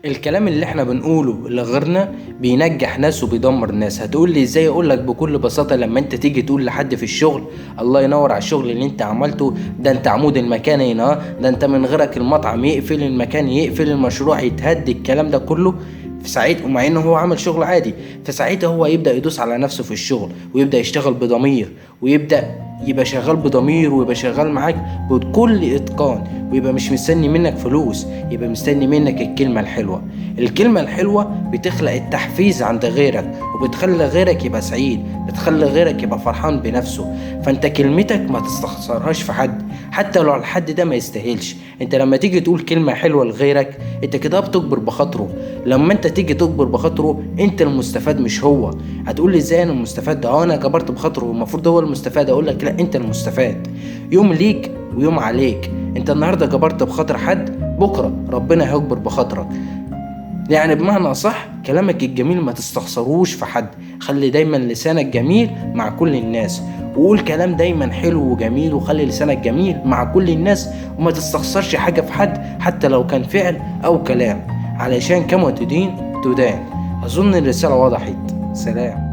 الكلام اللي احنا بنقوله لغيرنا بينجح ناس وبيدمر ناس. هتقول لي ازاي؟ اقول لك بكل بساطة، لما انت تيجي تقول لحد في الشغل الله ينور على الشغل اللي انت عملته ده، انت عمود المكان هنا، ده انت من غيرك المطعم يقفل، المكان يقفل، المشروع يتهد، الكلام ده كله في ساعتها، ومع انه هو عمل شغل عادي، في ساعتها هو يبدأ يدوس على نفسه في الشغل ويبدأ يشتغل بضمير، ويبدأ يبقى شغال بضمير، ويبقى شغال معاك بكل اتقان، ويبقى مش مستني منك فلوس، يبقى مستني منك الكلمة الحلوة. الكلمة الحلوة بتخلق التحفيز عند غيرك، وبتخلي غيرك يبقى سعيد، بتخلي غيرك يبقى فرحان بنفسه. فانت كلمتك ما تستخسرهاش في حد، حتى لو الحد ده ما يستاهلش. انت لما تيجي تقول كلمة حلوة لغيرك، انت كده بتجبر بخاطره. لما انت تيجي تجبر بخاطره، انت المستفاد مش هو. هتقول لي ازاي انا المستفاد؟ ده انا جبرت بخاطره والمفروض هو المستفاد. اقول لك لا، انت المستفاد. يوم ليك ويوم عليك. انت النهارده جبرت بخاطر حد، بكره ربنا هيجبر بخاطرك. يعني بمعنى صح، كلامك الجميل ما تستخسروش في حد. خلي دايما لسانك جميل مع كل الناس، وقول كلام دايما حلو وجميل، وخلي لسانك جميل مع كل الناس، وما تستخسرش حاجة في حد حتى لو كان فعل أو كلام، علشان كما تدين تدان. أظن الرسالة وضحت. سلام.